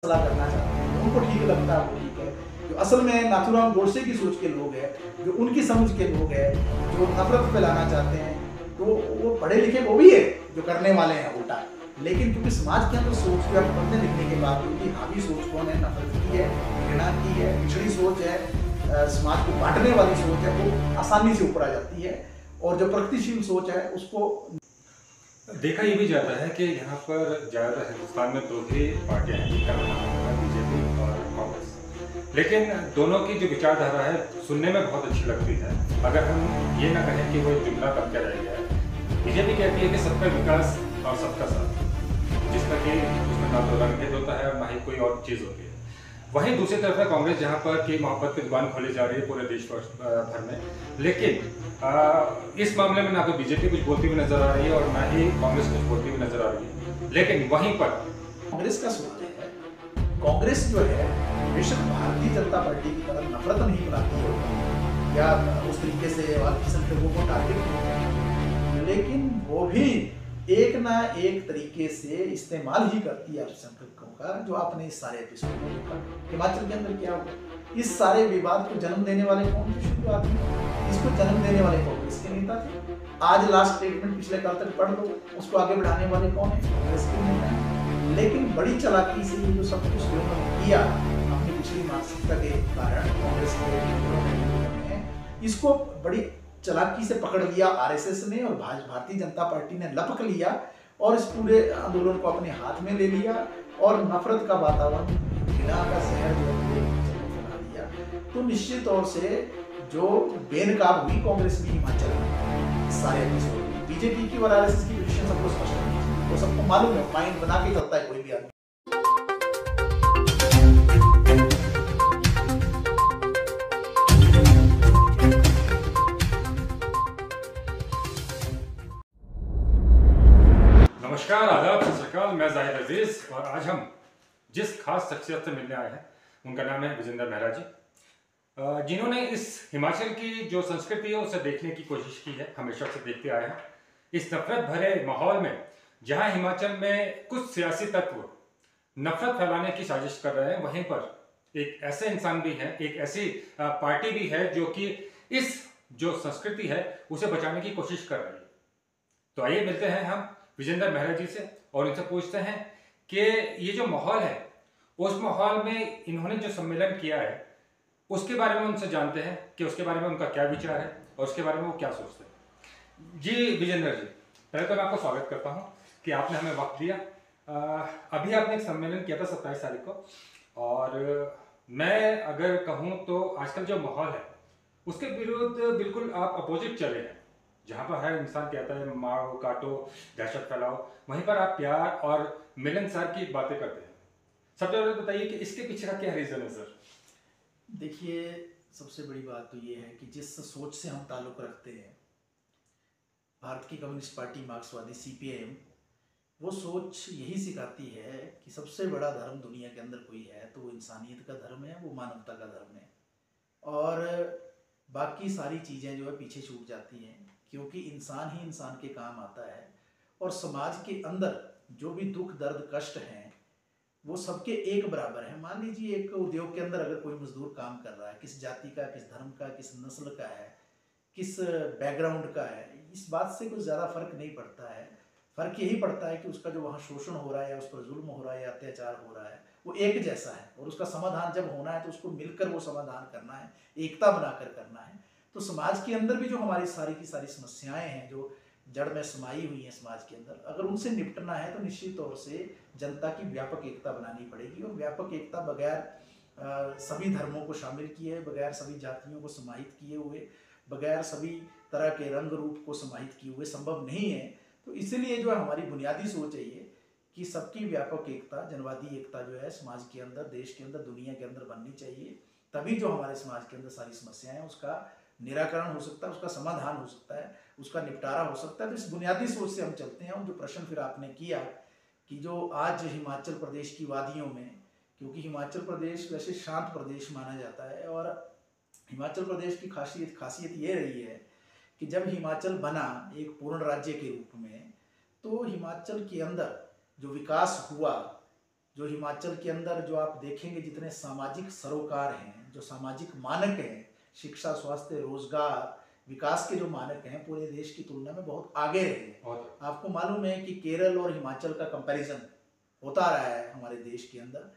फैसला करना चाहते हैं, उनको ठीक लगता है वो ठीक है। जो असल में नाथूराम गोडसे की सोच के लोग हैं, जो उनकी समझ के लोग हैं, जो नफरत फैलाना चाहते हैं, तो वो पढ़े लिखे वो भी है जो करने वाले हैं उल्टा। लेकिन क्योंकि समाज के अंदर सोच जो है पढ़ने लिखने के बाद उनकी हावी सोच कौन है, नफरत की है, घृणा की है, पिछड़ी सोच है, समाज को बांटने वाली सोच है, वो आसानी से ऊपर आ जाती है। और जो प्रगतिशील सोच है उसको देखा ये भी जाता है कि यहाँ पर ज़्यादातर हिंदुस्तान में दो ही पार्टियां हैं जिनका नाम है बीजेपी और कांग्रेस। लेकिन दोनों की जो विचारधारा है सुनने में बहुत अच्छी लगती है। अगर हम ये ना कहें कि वो जुमला बन के रह गया है। बीजेपी कहती है कि सबका विकास और सबका साथ, जिसका कि उसमें ना तो रंग भेद होता है और ना ही कोई और चीज़ होती है। वहीं दूसरी तरफ है कांग्रेस, जहाँ पर कि मोहब्बत की दुकान खोली जा रही है पूरे देश भर में। लेकिन इस मामले में ना तो बीजेपी कुछ बोलती हुई नजर आ रही है और ना ही कांग्रेस कुछ बोलती हुई नजर आ रही है। लेकिन वहीं पर कांग्रेस का सवाल है, कांग्रेस जो है बेशक भारतीय जनता पार्टी की तरह नफरत नहीं फैलाती है या उस तरीके से अल्पसंख्यकों को टारगेट नहीं करती, लेकिन वो भी एक ना एक तरीके से इस्तेमाल ही करती है अल्पसंख्यकों का। जो आपने इस सारे एपिसोड में देखा हिमाचल के अंदर क्या हुआ, इस सारे विवाद को जन्म देने वाले कौन थे? शुरुआत में इसको जन्म देने वाले कांग्रेस के नेता थे। आज लास्ट स्टेटमेंट पिछले काल तक पढ़ लो, उसको आगे बढ़ाने वाले कौन है? कांग्रेस के नेता हैं। लेकिन बड़ी चालाकी से ये जो सब कुछ उन्होंने किया अपनी पिछली मानसिकता के कारण कांग्रेस के लोगों ने इसको बड़ी चालाकी से पकड़ लिया आरएसएस ने, और भारतीय जनता पार्टी ने लपक लिया और इस पूरे आंदोलन को अपने हाथ में ले लिया और नफरत का वातावरण, घृणा का जहर जो फैला दिया। तो निश्चित तौर से जो बेनकाब हुई कांग्रेस भी हिमाचल में सारे एपिसोड में, बीजेपी की और आरएसएस की पोजीशन सबको स्पष्ट है, वो सबको मालूम है, माइंड बना के चलता है कोई भी आदमी। नमस्कार, आदाब, सत श्री अकाल। मैं जाहिद अजीज और आज हम जिस खास शख्सियत से मिलने आए हैं उनका नाम है विजेंद्र मेहरा जी, जिन्होंने इस हिमाचल की जो संस्कृति है उसे देखने की कोशिश की है, हमेशा से देखते आए हैं। इस नफरत भरे माहौल में जहां हिमाचल में कुछ सियासी तत्व नफरत फैलाने की साजिश कर रहे हैं, वहीं पर एक ऐसे इंसान भी हैं, एक ऐसी पार्टी भी है जो कि इस जो संस्कृति है उसे बचाने की कोशिश कर रही है। तो आइए मिलते हैं हम विजेंद्र मेहरा जी से और इनसे पूछते हैं कि ये जो माहौल है उस माहौल में इन्होंने जो सम्मेलन किया है उसके बारे में उनसे जानते हैं कि उसके बारे में उनका क्या विचार है और उसके बारे में वो क्या सोचते हैं। जी विजेंद्र जी, पहले तो मैं आपको स्वागत करता हूँ कि आपने हमें वक्त दिया। अभी आपने एक सम्मेलन किया था 27 तारीख को, और मैं अगर कहूँ तो आजकल जो माहौल है उसके विरुद्ध बिल्कुल आप अपोजिट चले हैं। जहाँ पर हर इंसान कहता है मारो काटो दहशत फैलाओ, वहीं पर आप प्यार और मिलनसार की बातें करते हैं। सबसे पहले बताइए कि इसके पीछे का क्या रीजन है सर? देखिए, सबसे बड़ी बात तो ये है कि जिस सोच से हम ताल्लुक़ रखते हैं, भारत की कम्युनिस्ट पार्टी मार्क्सवादी सीपीआईएम, वो सोच यही सिखाती है कि सबसे बड़ा धर्म दुनिया के अंदर कोई है तो वो इंसानियत का धर्म है, वो मानवता का धर्म है, और बाकी सारी चीज़ें जो है पीछे छूट जाती हैं, क्योंकि इंसान ही इंसान के काम आता है। और समाज के अंदर जो भी दुख दर्द कष्ट हैं वो सबके एक बराबर है। मान लीजिए एक उद्योग के अंदर अगर कोई मजदूर काम कर रहा है, किस जाति का, किस धर्म का, किस नस्ल का है, किस बैकग्राउंड का है, इस बात से कुछ ज़्यादा फर्क नहीं पड़ता है। फर्क यही पड़ता है कि उसका जो वहाँ शोषण हो रहा है या उस पर जुल्म हो रहा है या अत्याचार हो रहा है वो एक जैसा है, और उसका समाधान जब होना है तो उसको मिलकर वो समाधान करना है, एकता बनाकर करना है। तो समाज के अंदर भी जो हमारी सारी की सारी समस्याएं हैं जो जड़ में समाई हुई हैं समाज के अंदर, अगर उनसे निपटना है तो निश्चित तौर से जनता की व्यापक एकता बनानी पड़ेगी। और व्यापक एकता बगैर सभी धर्मों को शामिल किए, बगैर सभी जातियों को समाहित किए हुए, बगैर सभी तरह के रंग रूप को समाहित किए हुए संभव नहीं है। तो इसीलिए जो है हमारी बुनियादी सोच है ये कि सबकी व्यापक एकता, जनवादी एकता जो है समाज के अंदर, देश के अंदर, दुनिया के अंदर बननी चाहिए। तभी जो हमारे समाज के अंदर सारी समस्याएं हैं उसका निराकरण हो सकता है, उसका समाधान हो सकता है, उसका निपटारा हो सकता है। तो इस बुनियादी सोच से हम चलते हैं। और जो प्रश्न फिर आपने किया कि जो आज हिमाचल प्रदेश की वादियों में, क्योंकि हिमाचल प्रदेश वैसे शांत प्रदेश माना जाता है, और हिमाचल प्रदेश की खासियत ये रही है कि जब हिमाचल बना एक पूर्ण राज्य के रूप में, तो हिमाचल के अंदर जो विकास हुआ जो हिमाचल के अंदर जो आप देखेंगे जितने सामाजिक सरोकार हैं, जो सामाजिक मानक हैं, शिक्षा, स्वास्थ्य, रोजगार, विकास के जो मानक हैं, पूरे देश की तुलना में बहुत आगे रहे हैं। आपको मालूम है कि केरल और हिमाचल का कंपैरिजन होता रहा है हमारे देश के अंदर,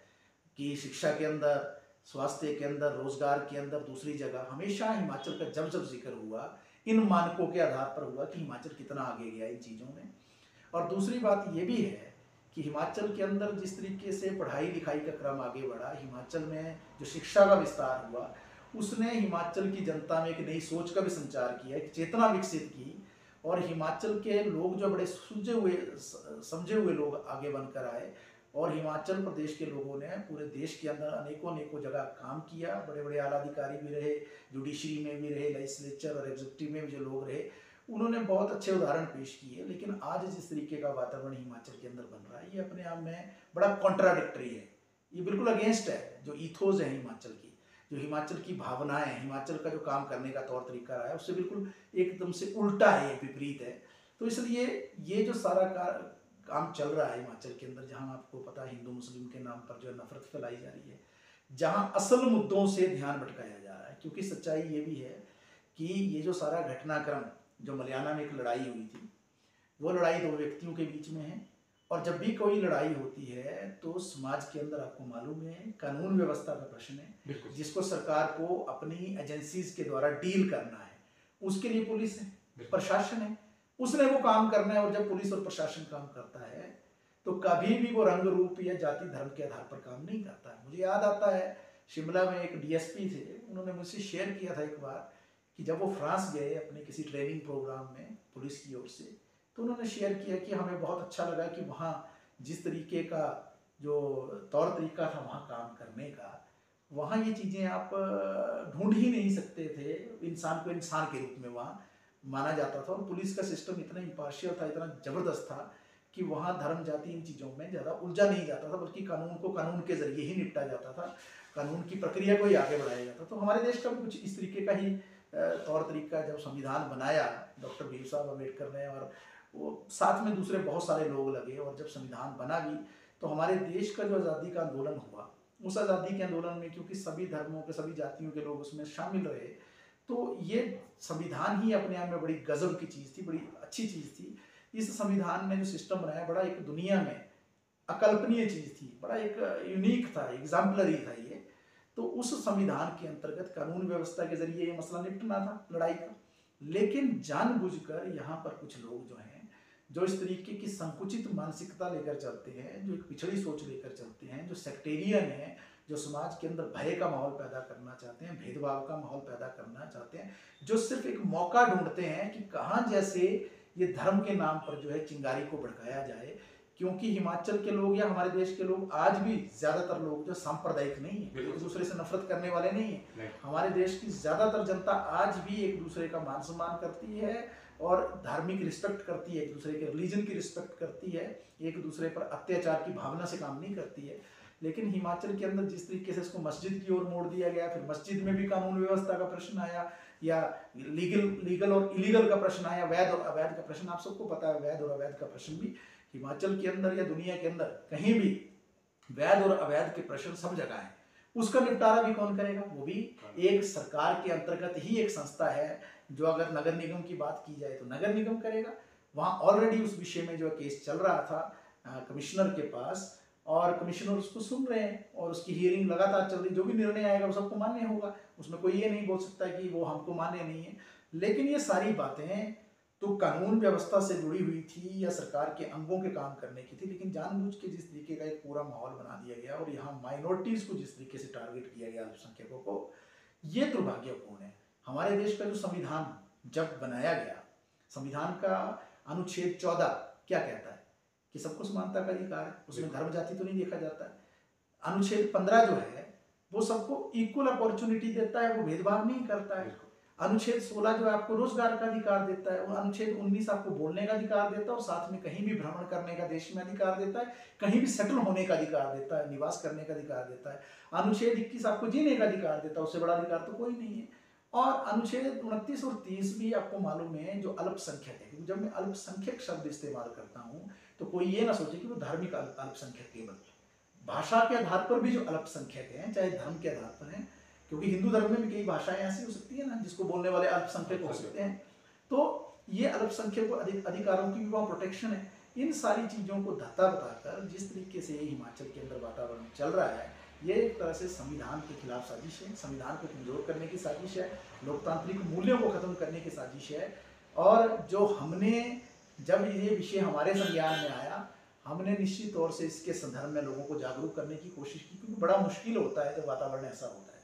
कि शिक्षा के अंदर, स्वास्थ्य के अंदर, रोजगार के अंदर दूसरी जगह हमेशा हिमाचल का जब जब जिक्र हुआ इन मानकों के आधार पर हुआ कि हिमाचल कितना आगे गया इन चीज़ों में। और दूसरी बात ये भी है कि हिमाचल के अंदर जिस तरीके से पढ़ाई लिखाई का क्रम आगे बढ़ा, हिमाचल में जो शिक्षा का विस्तार हुआ, उसने हिमाचल की जनता में एक नई सोच का भी संचार किया, एक चेतना विकसित की। और हिमाचल के लोग जो बड़े सूझे हुए, समझे हुए लोग आगे बनकर आए, और हिमाचल प्रदेश के लोगों ने पूरे देश के अंदर अनेकों अनेकों जगह काम किया। बड़े बड़े आला अधिकारी भी रहे, जुडिशरी में भी रहे, लेजिस्लेचर और एग्जीक्यूटिव में भी जो लोग रहे, उन्होंने बहुत अच्छे उदाहरण पेश किए। लेकिन आज जिस तरीके का वातावरण हिमाचल के अंदर बन रहा है, ये अपने आप में बड़ा कॉन्ट्राडिक्टरी है, ये बिल्कुल अगेंस्ट है जो ईथोस है हिमाचल की, जो हिमाचल की भावनाएं, हिमाचल का जो काम करने का तौर तरीका रहा है, उससे बिल्कुल एकदम से उल्टा है, विपरीत है। तो इसलिए ये जो सारा काम चल रहा है हिमाचल के अंदर, जहां आपको पता है हिंदू मुस्लिम के नाम पर जो नफरत फैलाई जा रही है, जहां असल मुद्दों से ध्यान भटकाया जा रहा है। क्योंकि सच्चाई ये भी है कि ये जो सारा घटनाक्रम, जो मलयाना में एक लड़ाई हुई थी, वो लड़ाई दो व्यक्तियों के बीच में है। और जब भी कोई लड़ाई होती है तो समाज के अंदर आपको मालूम है कानून व्यवस्था का प्रश्न है, जिसको सरकार को अपनी एजेंसीज के द्वारा डील करना है। उसके लिए पुलिस है, प्रशासन है, उसने वो काम करना है। और जब पुलिस और प्रशासन काम करता है तो कभी भी वो रंग रूप या जाति धर्म के आधार पर काम नहीं करता है। मुझे याद आता है शिमला में एक डीएसपी थे, उन्होंने मुझसे शेयर किया था एक बार कि जब वो फ्रांस गए अपने किसी ट्रेनिंग प्रोग्राम में पुलिस की ओर से, तो उन्होंने शेयर किया कि हमें बहुत अच्छा लगा कि वहाँ जिस तरीके का जो तौर तरीका था वहाँ काम करने का, वहाँ ये चीज़ें आप ढूंढ ही नहीं सकते थे। इंसान को इंसान के रूप में वहाँ माना जाता था। और पुलिस का सिस्टम इतना इम्पार्शियल था, इतना ज़बरदस्त था कि वहाँ धर्म जाति इन चीज़ों में ज़्यादा उलझा नहीं जाता था, बल्कि कानून को कानून के ज़रिए ही निपटा जाता था, कानून की प्रक्रिया को ही आगे बढ़ाया जाता। तो हमारे देश का भी कुछ इस तरीके का ही तौर तरीका, जब संविधान बनाया डॉक्टर भीम साहब अम्बेडकर ने, और वो साथ में दूसरे बहुत सारे लोग लगे, और जब संविधान बना भी, तो हमारे देश का जो आज़ादी का आंदोलन हुआ, उस आज़ादी के आंदोलन में क्योंकि सभी धर्मों के, सभी जातियों के लोग उसमें शामिल रहे, तो ये संविधान ही अपने आप में बड़ी गजब की चीज़ थी, बड़ी अच्छी चीज़ थी। इस संविधान ने जो सिस्टम बनाया, बड़ा एक दुनिया में अकल्पनीय चीज़ थी, बड़ा एक यूनिक था, एग्जाम्पलरी था ये। तो उस संविधान के अंतर्गत कानून व्यवस्था के जरिए ये मसला निपटना था लड़ाई का। लेकिन जानबूझकर यहाँ पर कुछ लोग जो हैं, जो इस तरीके की संकुचित मानसिकता लेकर चलते हैं, जो एक पिछड़ी सोच लेकर चलते हैं, जो सेक्टेरियन है, जो समाज के अंदर भय का माहौल पैदा करना चाहते हैं, भेदभाव का माहौल पैदा करना चाहते हैं, जो सिर्फ एक मौका ढूंढते हैं कि कहाँ जैसे ये धर्म के नाम पर जो है चिंगारी को भड़काया जाए। क्योंकि हिमाचल के लोग या हमारे देश के लोग आज भी ज़्यादातर लोग जो सांप्रदायिक नहीं है, एक दूसरे से नफरत करने वाले नहीं है। हमारे देश की ज़्यादातर जनता आज भी एक दूसरे का मान सम्मान करती है और धार्मिक रिस्पेक्ट करती है, एक दूसरे के रिलीजन की रिस्पेक्ट करती है, एक दूसरे पर अत्याचार की भावना से काम नहीं करती है। लेकिन हिमाचल के अंदर जिस तरीके से इसको मस्जिद की ओर मोड़ दिया गया, फिर मस्जिद में भी कानून व्यवस्था का प्रश्न आया, या लीगल और इलीगल का प्रश्न आया, वैध और अवैध का प्रश्न, आप सबको पता है वैध और अवैध का प्रश्न भी हिमाचल के अंदर या दुनिया के अंदर कहीं भी वैध और अवैध के प्रश्न सब जगह है। उसका निपटारा भी कौन करेगा? वो भी एक सरकार के अंतर्गत ही एक संस्था है, जो अगर नगर निगम की बात की जाए तो नगर निगम करेगा। वहाँ ऑलरेडी उस विषय में जो केस चल रहा था कमिश्नर के पास, और कमिश्नर उसको सुन रहे हैं और उसकी हियरिंग लगातार चल रही। जो भी निर्णय आएगा वो सबको मान्य होगा, उसमें कोई ये नहीं बोल सकता कि वो हमको मान्य नहीं है। लेकिन ये सारी बातें तो कानून व्यवस्था से जुड़ी हुई थी या सरकार के अंगों के काम करने की थी, लेकिन जानबूझ के जिस तरीके का एक पूरा माहौल बना दिया गया और यहाँ माइनॉरिटीज को जिस तरीके से टारगेट किया गया, अल्पसंख्यकों को, ये दुर्भाग्यपूर्ण है। हमारे देश का जो संविधान जब बनाया गया, संविधान का अनुच्छेद 14 क्या कहता है कि सबको समानता का अधिकार है, उसमें धर्म जाति तो नहीं देखा जाता है। अनुच्छेद 15 जो है वो सबको इक्वल अपॉर्चुनिटी देता है, वो भेदभाव नहीं करता है। अनुच्छेद 16 जो आपको रोजगार का अधिकार देता है, और अनुच्छेद 19 आपको बोलने का अधिकार देता है, और साथ में कहीं भी भ्रमण करने का देश में अधिकार देता है, कहीं भी सेटल होने का अधिकार देता है, निवास करने का अधिकार देता है। अनुच्छेद 21 आपको जीने का अधिकार देता है, उससे बड़ा अधिकार तो कोई नहीं है। और अनुच्छेद 29 और 30 भी आपको मालूम है जो अल्पसंख्यक है। जब मैं अल्पसंख्यक शब्द इस्तेमाल करता हूँ तो कोई ये ना सोचे कि वो धार्मिक अल्पसंख्यक केवल, भाषा के आधार पर भी जो अल्पसंख्यक हैं, चाहे धर्म के आधार पर हैं, क्योंकि हिंदू धर्म में भी कई भाषाएं ऐसी हो सकती है ना जिसको बोलने वाले अल्पसंख्यक हो सकते हैं, तो ये अल्पसंख्यक अधिकारों की भी वहाँ प्रोटेक्शन है। इन सारी चीज़ों को धत्ता बताकर जिस तरीके से हिमाचल के अंदर वातावरण चल रहा है, ये एक तरह से संविधान के खिलाफ साजिश है, संविधान को कमजोर करने की साजिश है, लोकतांत्रिक मूल्यों को खत्म करने की साजिश है। और जो हमने, जब ये विषय हमारे संज्ञान में आया, हमने निश्चित तौर से इसके संदर्भ में लोगों को जागरूक करने की कोशिश की, क्योंकि बड़ा मुश्किल होता है जब वातावरण ऐसा होता है,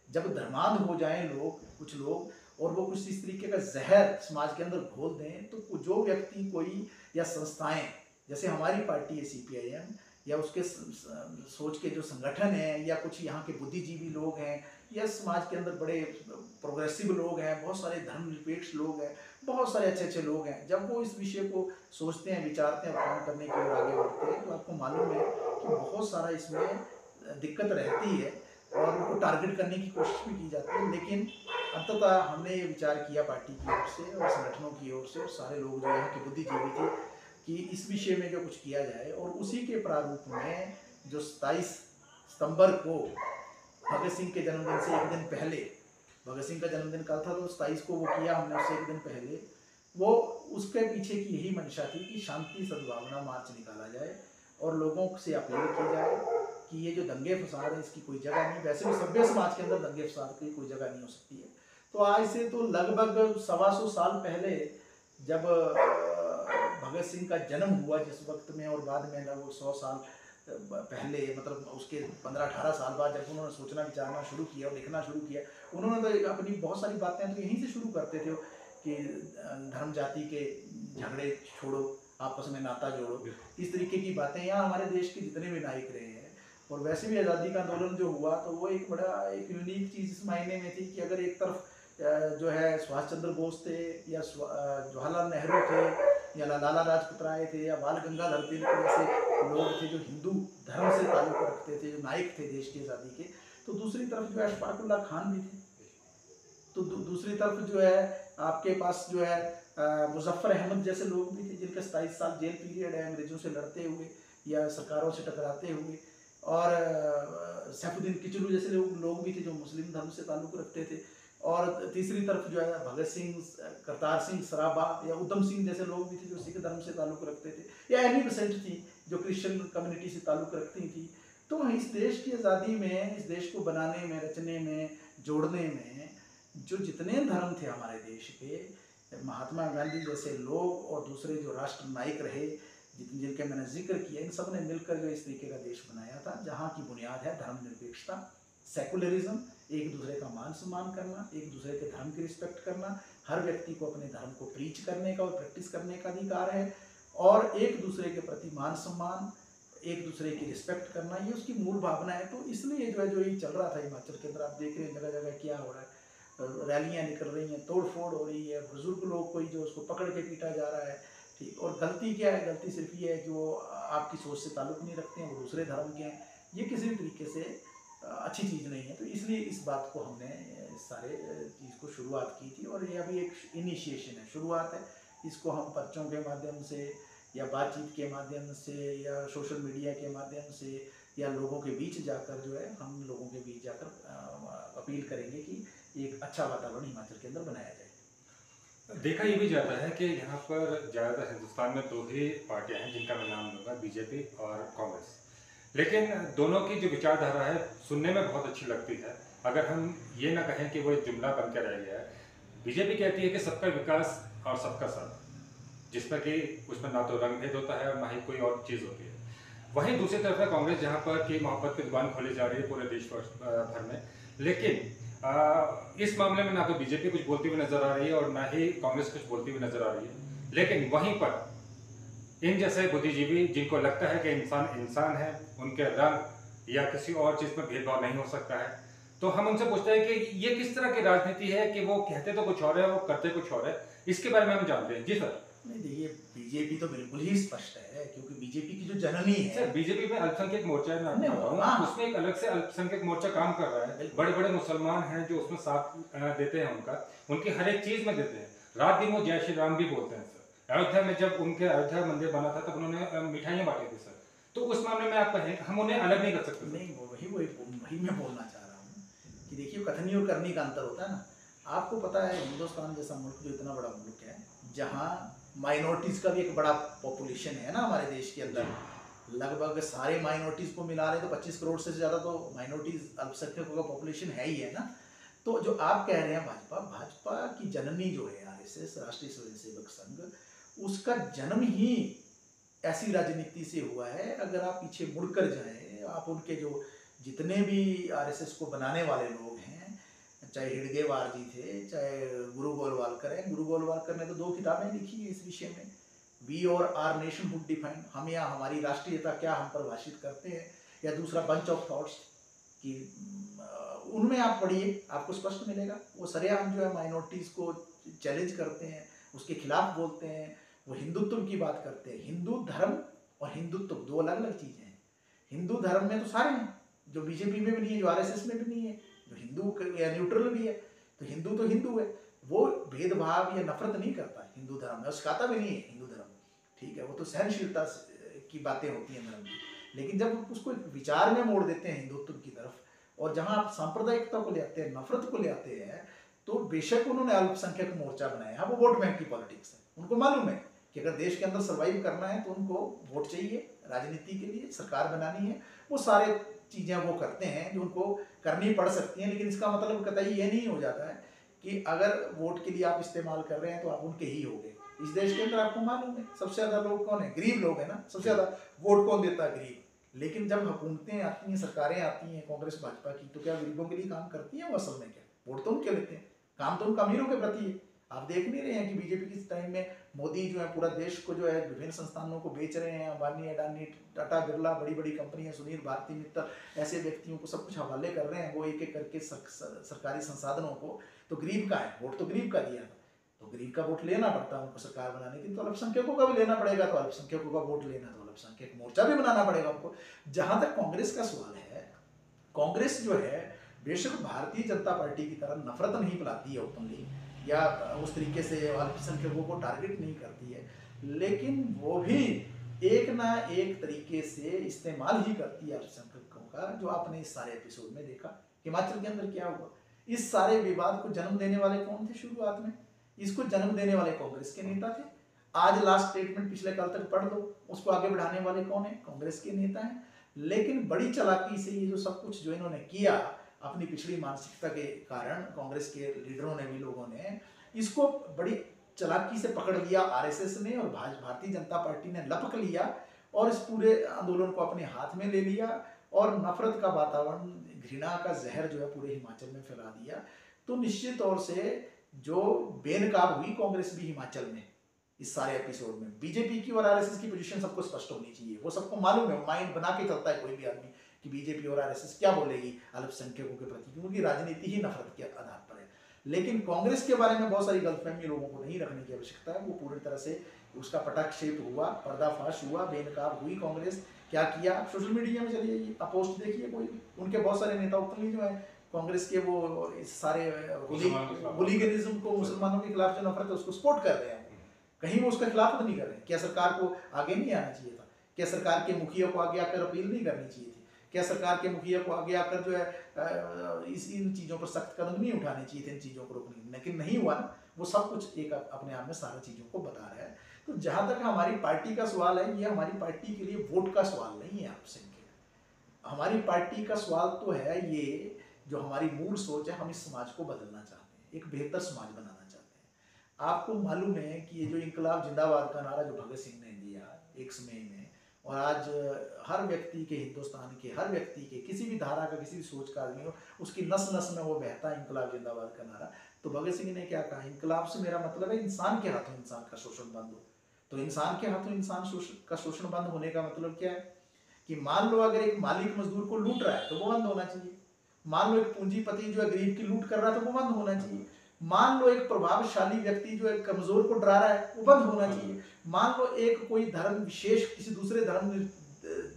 जब धर्मांध हो जाएं लोग, कुछ लोग, और वो कुछ इस तरीके का जहर समाज के अंदर घोल दें, तो जो व्यक्ति कोई या संस्थाएं, जैसे हमारी पार्टी है CPIM, या उसके सोच के जो संगठन हैं, या कुछ यहाँ के बुद्धिजीवी लोग हैं, या समाज के अंदर बड़े प्रोग्रेसिव लोग हैं, बहुत सारे धर्मनिरपेक्ष लोग हैं, बहुत सारे अच्छे अच्छे लोग हैं, जब वो इस विषय को सोचते हैं, विचारते हैं, काम करने की ओर आगे बढ़ते हैं, तो आपको मालूम है कि बहुत सारा इसमें दिक्कत रहती है और उनको टारगेट करने की कोशिश भी की जाती है। लेकिन अंततः हमने ये विचार किया पार्टी की ओर से और संगठनों की ओर से, और सारे लोग जो यहाँ के बुद्धिजीवी थे, कि इस विषय में जो कुछ किया जाए। और उसी के प्रारूप में जो 27 सितंबर को भगत सिंह के जन्मदिन से एक दिन पहले, भगत सिंह का जन्मदिन कल था, तो 27 को वो किया हमने, उससे एक दिन पहले, वो उसके पीछे की यही मंशा थी कि शांति सद्भावना मार्च निकाला जाए और लोगों से अपील की जाए कि ये जो दंगे फसाद है इसकी कोई जगह नहीं, वैसे भी सभ्य समाज के अंदर दंगे फसाद की कोई जगह नहीं हो सकती है। तो आज से तो लगभग 125 साल पहले, जब भगत सिंह का जन्म हुआ जिस वक्त में, और बाद में लगभग 100 साल पहले, मतलब उसके 15-18 साल बाद, जब उन्होंने सोचना विचारना शुरू किया और लिखना शुरू किया, उन्होंने तो अपनी बहुत सारी बातें तो यहीं से शुरू करते थे कि धर्म जाति के झगड़े छोड़ो, आपस में नाता जोड़ो, इस तरीके की बातें। यहाँ हमारे देश के जितने भी नायक रहे हैं, और वैसे भी आज़ादी का आंदोलन जो हुआ, तो वो एक बड़ा एक यूनिक चीज़ इस मायने में थी कि अगर एक तरफ जो है सुभाष चंद्र बोस थे, या जवाहरलाल नेहरू थे, या लाला लाजपत राय थे, या बाल गंगाधर तिलक जैसे लोग थे जो हिंदू धर्म से ताल्लुक रखते थे, जो नायक थे देश की आज़ादी के, तो दूसरी तरफ जो है अशफाक उल्लाह खान भी थे, तो दूसरी तरफ जो है आपके पास जो है मुजफ्फर अहमद जैसे लोग भी थे, जिनका 27 साल जेल पीरियड है अंग्रेजों से लड़ते हुए या सरकारों से टकराते हुए, और सैफुद्दीन किचलू जैसे लोग भी थे जो मुस्लिम धर्म से ताल्लुक़ रखते थे, और तीसरी तरफ जो है भगत सिंह, करतार सिंह सराभा या उधम सिंह जैसे लोग भी थे जो सिख धर्म से ताल्लुक़ रखते थे, या एनी बेसेंट थी जो क्रिश्चियन कम्युनिटी से ताल्लुक़ रखती थी। तो इस देश की आज़ादी में, इस देश को बनाने में, रचने में, जोड़ने में जो जितने धर्म थे हमारे देश के, महात्मा गांधी जैसे लोग और दूसरे जो राष्ट्र नायक रहे, जिनके मैंने जिक्र किया, इन सब ने मिलकर जो इस तरीके का देश बनाया था, जहाँ की बुनियाद है धर्मनिरपेक्षता, सेकुलरिज्म, एक दूसरे का मान सम्मान करना, एक दूसरे के धर्म की रिस्पेक्ट करना, हर व्यक्ति को अपने धर्म को प्रीच करने का और प्रैक्टिस करने का अधिकार है, और एक दूसरे के प्रति मान सम्मान, एक दूसरे की रिस्पेक्ट करना, ये उसकी मूल भावना है। तो इसलिए जो ये चल रहा था हिमाचल के अंदर, आप देख रहे हैं जगह जगह क्या हो रहा है, रैलियाँ निकल रही हैं, तोड़ फोड़ हो रही है, बुजुर्ग लोग कोई जो उसको पकड़ के पीटा जा रहा है, ठीक। और गलती क्या है? गलती सिर्फ ये है कि वो आपकी सोच से ताल्लुक़ नहीं रखते हैं, वो दूसरे धर्म के हैं, ये किसी भी तरीके से अच्छी चीज़ नहीं है। तो इसलिए इस बात को हमने इस सारे चीज़ को शुरुआत की थी, और ये अभी एक इनिशिएशन है, शुरुआत है। इसको हम पर्चों के माध्यम से या बातचीत के माध्यम से या सोशल मीडिया के माध्यम से या लोगों के बीच जाकर जो है, हम लोगों के बीच जाकर अपील करेंगे कि एक अच्छा वातावरण हिमाचल के अंदर बनाया जाए। देखा ये भी जाता है कि यहाँ पर ज़्यादातर हिंदुस्तान में 2 ही पार्टियाँ हैं जिनका मैं नाम लूँगा, बीजेपी और कांग्रेस। लेकिन दोनों की जो विचारधारा है सुनने में बहुत अच्छी लगती है। अगर हम ये ना कहें कि वो एक जुमला बन के रह गया है। बीजेपी कहती है कि सबका विकास और सबका साथ, जिसमें कि उसमें ना तो रंग भेद होता है और ना ही कोई और चीज़ होती है। वहीं दूसरी तरफ है कांग्रेस, जहाँ पर कि मोहब्बत की दुकान खोली जा रही है पूरे देश भर में। लेकिन इस मामले में ना तो बीजेपी कुछ बोलती हुई नजर आ रही है और ना ही कांग्रेस कुछ बोलती हुई नजर आ रही है। लेकिन वहीं पर इन जैसे बुद्धिजीवी जिनको लगता है कि इंसान इंसान है, उनके रंग या किसी और चीज़ पर भेदभाव नहीं हो सकता है, तो हम उनसे पूछते हैं कि ये किस तरह की राजनीति है कि वो कहते तो कुछ और है, वो करते कुछ और है। इसके बारे में हम जानते हैं। जी सर। नहीं, देखिए बीजेपी तो बिल्कुल ही स्पष्ट है, क्योंकि बीजेपी की जो जननी है सर, बीजेपी में अल्पसंख्यक मोर्चा है, मैं उसमें एक अलग से अल्पसंख्यक मोर्चा काम कर रहा है। बड़े बड़े मुसलमान हैं जो उसमें साथ देते हैं, उनकी हर एक चीज में देते हैं। रात दिन वो जय श्री राम भी बोलते हैं। सर, अयोध्या में जब उनके अयोध्या मंदिर बना था तब उन्होंने मिठाइयाँ बांटी थी सर, तो उस मामले में आप कहें हम उन्हें अलग नहीं कर सकते? नहीं, वही मैं बोलना चाह रहा हूँ कि देखिए, कथनी और करनी का अंतर होता है ना। आपको पता है हिंदुस्तान जैसा मुल्क जो इतना बड़ा मुल्क है, जहाँ माइनॉरिटीज़ का भी एक बड़ा पॉपुलेशन है ना हमारे देश के अंदर, लगभग सारे माइनॉरिटीज़ को मिला रहे तो 25 करोड़ से ज़्यादा तो माइनॉरिटीज़ अल्पसंख्यकों का पॉपुलेशन है ही है ना। तो जो आप कह रहे हैं भाजपा की जननी जो है आरएसएस, राष्ट्रीय स्वयंसेवक संघ, उसका जन्म ही ऐसी राजनीति से हुआ है। अगर आप पीछे मुड़कर जाएं, आप उनके जो जितने भी आरएसएस को बनाने वाले लोग हैं, चाहे हेडगेवार जी थे, चाहे गुरु गोलवालकर हैं। गुरु गोलवालकर ने तो 2 किताबें लिखी है इस विषय में, वी और आर नेशनहुड डिफाइन, हम या हमारी राष्ट्रीयता क्या हम परिभाषित करते हैं, या दूसरा बंच ऑफ थॉट्स कि उनमें आप पढ़िए, आपको स्पष्ट मिलेगा। वो सरेआम जो है माइनॉरिटीज़ को चैलेंज करते हैं, उसके खिलाफ बोलते हैं, वो हिंदुत्व की बात करते हैं। हिंदू धर्म और हिंदुत्व 2 अलग अलग चीज़ें हैं। हिंदू धर्म में तो सारे हैं, जो बीजेपी में भी नहीं है, जो आरएसएस में भी नहीं है, जो हिंदू या न्यूट्रल भी है। तो हिंदू है, वो भेदभाव या नफरत नहीं करता हिंदू धर्म में, और सिखाता भी नहीं है हिंदू धर्म, ठीक है। वो तो सहनशीलता की बातें होती हैं धर्म की। लेकिन जब उसको विचार में मोड़ देते हैं हिंदुत्व की तरफ, और जहाँ आप सांप्रदायिकता को ले आते हैं, नफरत को ले आते हैं, तो बेशक उन्होंने अल्पसंख्यक मोर्चा बनाया, वो वोट बैंक की पॉलिटिक्स है। उनको मालूम है कि अगर देश के अंदर सर्वाइव करना है तो उनको वोट चाहिए, राजनीति के लिए सरकार बनानी है, वो सारे चीज़ें वो करते हैं जो उनको करनी पड़ सकती हैं। लेकिन इसका मतलब कतई ये नहीं हो जाता है कि अगर वोट के लिए आप इस्तेमाल कर रहे हैं तो आप उनके ही हो गए। इस देश के अंदर आपको मालूम है सबसे ज़्यादा लोग कौन है? गरीब लोग हैं ना। सबसे ज़्यादा वोट कौन देता है? गरीब। लेकिन जब हुकूमतें आती हैं, सरकारें आती हैं कांग्रेस भाजपा की, तो क्या गरीबों के लिए काम करती है वो? असल में क्या वोट तो उनके लेते हैं, काम तो उनका अमीरों के प्रति है। आप देख नहीं रहे हैं कि बीजेपी के टाइम में मोदी जो है पूरा देश को जो है विभिन्न संस्थानों को बेच रहे हैं, अंबानी, अडानी, टाटा, बिरला, बड़ी बड़ी कंपनियां, सुनील भारती मित्तल, ऐसे व्यक्तियों को सब कुछ हवाले कर रहे हैं वो एक एक करके सरकारी संसाधनों को। तो गरीब का है वोट, तो गरीब का दिया था, तो गरीब का वोट लेना पड़ता है उनको सरकार बनाने के लिए। तो अल्पसंख्यकों का भी लेना पड़ेगा, तो अल्पसंख्यकों का वोट लेना, तो अल्पसंख्यक मोर्चा भी बनाना पड़ेगा उनको। जहां तक कांग्रेस का सवाल है, कांग्रेस जो है बेशक भारतीय जनता पार्टी की तरह नफरत नहीं फैलाती है ओपनली, या उस तरीके से अल्पसंख्यकों को टारगेट नहीं करती है, लेकिन वो भी एक ना एक तरीके से इस्तेमाल ही करती है अल्पसंख्यकों का। जो आपने इस सारे एपिसोड में देखा हिमाचल के अंदर क्या हुआ, इस सारे विवाद को जन्म देने वाले कौन थे शुरुआत में? इसको जन्म देने वाले कांग्रेस के नेता थे। आज लास्ट स्टेटमेंट पिछले कल तक पढ़ लो, उसको आगे बढ़ाने वाले कौन है? कांग्रेस के नेता हैं। लेकिन बड़ी चालाकी से ये जो सब कुछ जो इन्होंने किया अपनी पिछड़ी मानसिकता के कारण, कांग्रेस के लीडरों ने भी, लोगों ने इसको बड़ी चालाकी से पकड़ लिया आरएसएस ने, और भारतीय जनता पार्टी ने लपक लिया और इस पूरे आंदोलन को अपने हाथ में ले लिया, और नफरत का वातावरण, घृणा का जहर जो है पूरे हिमाचल में फैला दिया। तो निश्चित तौर से जो बेनकाब हुई कांग्रेस भी हिमाचल में इस सारे एपिसोड में, बीजेपी की और आरएसएस की पोजीशन सबको स्पष्ट होनी चाहिए। वो सबको मालूम है, माइंड बना के चलता है कोई भी आदमी कि बीजेपी और आरएसएस क्या बोलेगी अल्पसंख्यकों के प्रति, क्योंकि राजनीति ही नफरत के आधार पर है। लेकिन कांग्रेस के बारे में बहुत सारी गलतफहमी लोगों को नहीं रखने की आवश्यकता है। वो पूरी तरह से उसका पटाक्षेप हुआ, पर्दाफाश हुआ, बेनकाब हुई कांग्रेस। क्या किया? आप सोशल मीडिया में चलिए, आप पोस्ट देखिए, कोई उनके बहुत सारे नेता ओपनली जो है कांग्रेस के, वो इस सारे हुलीगनिज्म को, मुसलमानों के खिलाफ जो नफरत है उसको सपोर्ट कर रहे हैं। कहीं वो उसके खिलाफ तो नहीं कर रहे हैं। क्या सरकार को आगे नहीं आना चाहिए था? क्या सरकार के मुखिया को आगे आकर अपील नहीं करनी चाहिए थी? क्या सरकार के मुखिया को आगे आकर जो है इन चीज़ों पर सख्त कदम नहीं उठाने चाहिए थे, इन चीज़ों को रोकने? लेकिन नहीं हुआ ना। वो सब कुछ एक अपने आप में सारी चीज़ों को बता रहा है। तो जहाँ तक हमारी पार्टी का सवाल है, ये हमारी पार्टी के लिए वोट का सवाल नहीं है आपसे। हमारी पार्टी का सवाल तो है ये, जो हमारी मूल सोच है, हम इस समाज को बदलना चाहते हैं, एक बेहतर समाज बनाना चाहते हैं। आपको मालूम है कि ये जो इंकलाब जिंदाबाद का नारा जो भगत सिंह ने दिया एक समय में, और आज हर व्यक्ति के, हिंदुस्तान के हर व्यक्ति के, किसी भी धारा का, किसी भी सोच का आदमी हो, उसकी नस नस में वो बहता है इंकलाब जिंदाबाद का नारा। तो भगत सिंह ने क्या कहा? इंकलाब से मेरा मतलब है इंसान के हाथों इंसान का शोषण बंद हो। तो इंसान के हाथों इंसान का शोषण बंद होने का मतलब क्या है? कि मान लो अगर एक मालिक मजदूर को लूट रहा है तो वो बंद होना चाहिए। मान लो एक पूंजीपति जो है गरीब की लूट कर रहा है तो वो बंद होना चाहिए। मान लो एक प्रभावशाली व्यक्ति जो है कमजोर को डरा रहा है, वो बंद होना चाहिए। मान लो एक कोई धर्म विशेष किसी दूसरे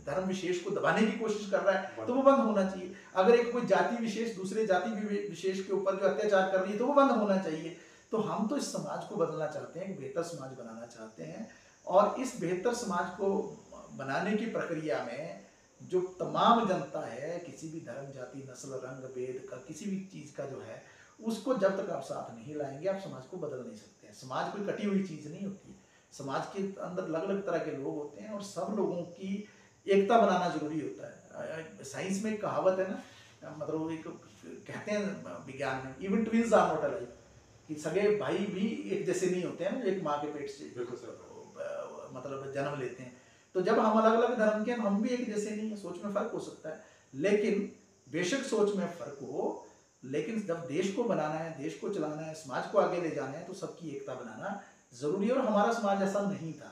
धर्म विशेष को दबाने की कोशिश कर रहा है तो वो बंद होना चाहिए। अगर एक कोई जाति विशेष दूसरे जाति विशेष के ऊपर जो अत्याचार कर रही है तो वो बंद होना चाहिए। तो हम तो इस समाज को बदलना चाहते हैं, एक बेहतर समाज बनाना चाहते हैं, और इस बेहतर समाज को बनाने की प्रक्रिया में जो तमाम जनता है, किसी भी धर्म, जाति, नस्ल, रंग, भेद का किसी भी चीज़ का जो है, उसको जब तक आप साथ नहीं लाएंगे आप समाज को बदल नहीं सकते हैं। समाज कोई कटी हुई चीज़ नहीं होती है। समाज के अंदर अलग अलग तरह के लोग होते हैं और सब लोगों की एकता बनाना जरूरी होता है। साइंस में एक कहावत है ना, मतलब एक कहते हैं विज्ञान में, even twins are not alike, कि सगे भाई भी एक जैसे नहीं होते हैं ना, एक माँ के पेट से मतलब जन्म लेते हैं। तो जब हम अलग अलग धर्म के, हम भी एक जैसे नहीं है, सोच में फर्क हो सकता है, लेकिन बेशक सोच में फर्क हो, लेकिन जब देश को बनाना है, देश को चलाना है, समाज को आगे ले जाना है, तो सबकी एकता बनाना जरूरी है। और हमारा समाज ऐसा नहीं था।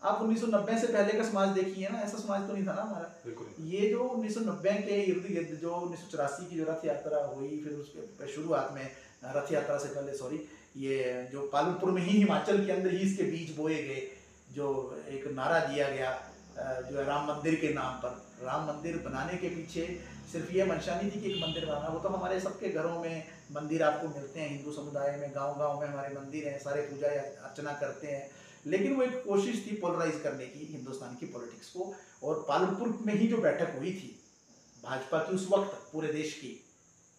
आप 1990 से पहले का समाज देखिए ना, ऐसा समाज तो नहीं था ना हमारा। ये जो 1990 के इर्द गिर्द जो 1984 की जो रथ यात्रा हुई, फिर उसके शुरुआत में रथ यात्रा से पहले सॉरी, ये जो पालनपुर में ही हिमाचल के अंदर ही इसके बीज बोए गए, जो एक नारा दिया गया जो है राम मंदिर के नाम पर। राम मंदिर बनाने के पीछे सिर्फ ये मंशा नहीं थी कि एक मंदिर बनाना, वो तो हमारे सबके घरों में मंदिर आपको मिलते हैं, हिंदू समुदाय में गांव-गांव में हमारे मंदिर हैं, सारे पूजा अर्चना करते हैं। लेकिन वो एक कोशिश थी पोलराइज करने की हिंदुस्तान की पॉलिटिक्स को। और पालनपुर में ही जो बैठक हुई थी भाजपा की उस वक्त पूरे देश की,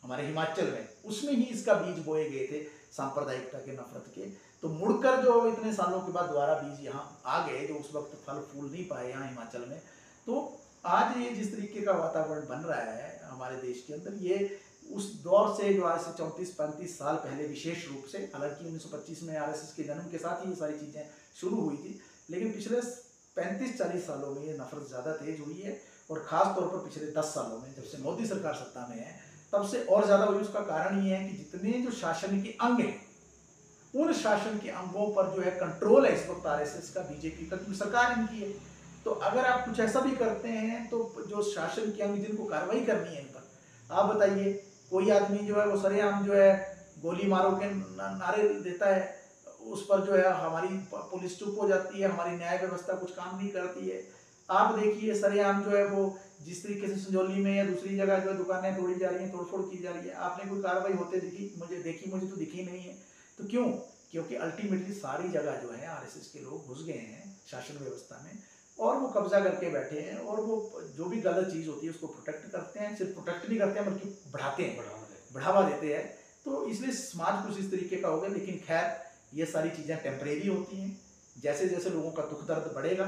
हमारे हिमाचल में, उसमें ही इसका बीज बोए गए थे सांप्रदायिकता के, नफरत के। तो मुड़कर जो इतने सालों के बाद दोबारा बीज यहाँ आ गए, जो उस वक्त फल फूल नहीं पाए यहाँ हिमाचल में, तो आज ये जिस तरीके का वातावरण बन रहा है हमारे देश के अंदर, ये उस दौर से जो आज से 34-35 साल पहले विशेष रूप से, हालांकि 1925 में आरएसएस के जन्म के साथ ही ये सारी चीज़ें शुरू हुई थी, लेकिन पिछले 35-40 सालों में ये नफरत ज़्यादा तेज हुई है। और ख़ास तौर पर पिछले 10 सालों में, जब से मोदी सरकार सत्ता में है, तब से और ज़्यादा हुई। उसका कारण ये है कि जितने जो शासन के अंग हैं, उन शासन के अंगों पर जो है कंट्रोल है इस वक्त आरएसएस का, बीजेपी का, क्योंकि सरकार इनकी है। तो अगर आप कुछ ऐसा भी करते हैं तो जो शासन के अंग जिनको कार्रवाई करनी है इन पर, आप बताइए, कोई आदमी जो है वो सरेआम जो है गोली मारो के नारे देता है, उस पर जो है हमारी पुलिस चुप हो जाती है, हमारी न्याय व्यवस्था कुछ काम नहीं करती है। आप देखिए सरेआम जो है वो जिस तरीके से संजौली में या दूसरी जगह जो है दुकानें तोड़ी जा रही हैं, तोड़फोड़ की जा रही है, आपने कोई कार्रवाई होते मुझे तो दिखी नहीं है। तो क्यों? क्योंकि अल्टीमेटली सारी जगह जो है आरएसएस के लोग घुस गए हैं शासन व्यवस्था में, और वो कब्जा करके बैठे हैं, और वो जो भी गलत चीज़ होती है उसको प्रोटेक्ट करते हैं। सिर्फ प्रोटेक्ट नहीं करते हैं बल्कि बढ़ाते हैं, बढ़ावा देते हैं। तो इसलिए समाज कुछ इस तरीके का हो गया। लेकिन खैर, ये सारी चीज़ें टेम्परेरी होती हैं। जैसे जैसे लोगों का दुख दर्द बढ़ेगा,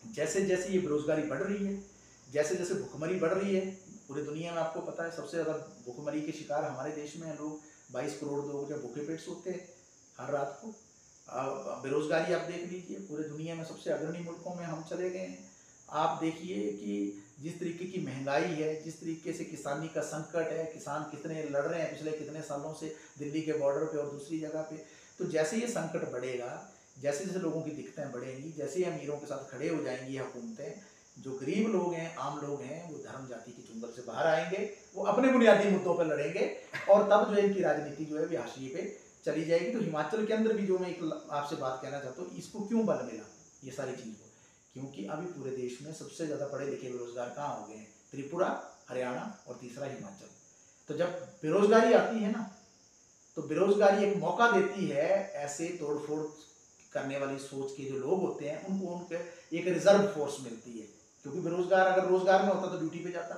जैसे जैसे ये बेरोजगारी बढ़ रही है, जैसे जैसे भुखमरी बढ़ रही है, पूरी दुनिया में आपको पता है सबसे ज़्यादा भुखमरी के शिकार हमारे देश में हैं लोग। 22 करोड़ लोग जो भूखे पेट सोते हैं हर रात को। बेरोजगारी आप देख लीजिए, पूरे दुनिया में सबसे अग्रणी मुल्कों में हम चले गए हैं। आप देखिए कि जिस तरीके की महंगाई है, जिस तरीके से किसानी का संकट है, किसान कितने लड़ रहे हैं पिछले कितने सालों से दिल्ली के बॉर्डर पे और दूसरी जगह पे। तो जैसे ये संकट बढ़ेगा, जैसे जैसे लोगों की दिक्कतें बढ़ेंगी, जैसे ही अमीरों के साथ खड़े हो जाएंगी हुकूमतें, जो गरीब लोग हैं, आम लोग हैं, वो धर्म जाति की चुंगल से बाहर आएंगे, वो अपने बुनियादी मुद्दों पर लड़ेंगे, और तब जो है इनकी राजनीति जो है हाशिए पे चली जाएगी। तो हिमाचल के अंदर भी जो मैं एक आपसे बात कहना चाहता हूँ, इसको क्यों बल मिला ये सारी चीज़ को? क्योंकि अभी पूरे देश में सबसे ज़्यादा पढ़े लिखे बेरोजगार कहाँ हो गए हैं? त्रिपुरा, हरियाणा और तीसरा हिमाचल। तो जब बेरोजगारी आती है ना, तो बेरोजगारी एक मौका देती है ऐसे तोड़फोड़ करने वाली सोच के जो लोग होते हैं, उनको उनके एक रिजर्व फोर्स मिलती है। क्योंकि बेरोजगार अगर रोजगार में होता तो ड्यूटी पे जाता,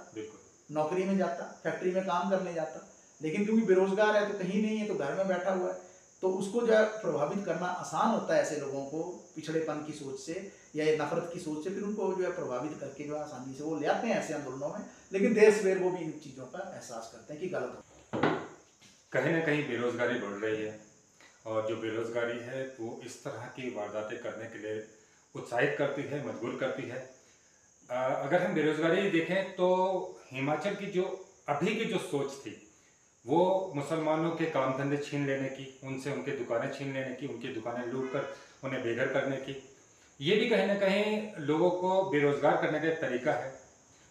नौकरी में जाता, फैक्ट्री में काम करने जाता, लेकिन क्योंकि बेरोजगार है तो कहीं नहीं है, तो घर में बैठा हुआ है। तो उसको जो है प्रभावित करना आसान होता है ऐसे लोगों को, पिछड़ेपन की सोच से या नफरत की सोच से, फिर उनको जो है प्रभावित करके जो आसानी से वो ले आते हैं ऐसे आंदोलनों में। लेकिन देर सवेर वो भी इन चीज़ों का एहसास करते हैं कि गलत हो। कहीं ना कहीं बेरोजगारी बढ़ रही है, और जो बेरोजगारी है वो इस तरह की वारदातें करने के लिए उत्साहित करती है, मजबूर करती है। अगर हम बेरोजगारी देखें तो हिमाचल की जो अभी की जो सोच थी, वो मुसलमानों के काम धंधे छीन लेने की, उनसे उनके दुकानें छीन लेने की, उनकी दुकानें लूट कर उन्हें बेघर करने की, ये भी कहीं ना कहीं लोगों को बेरोजगार करने का एक तरीका है।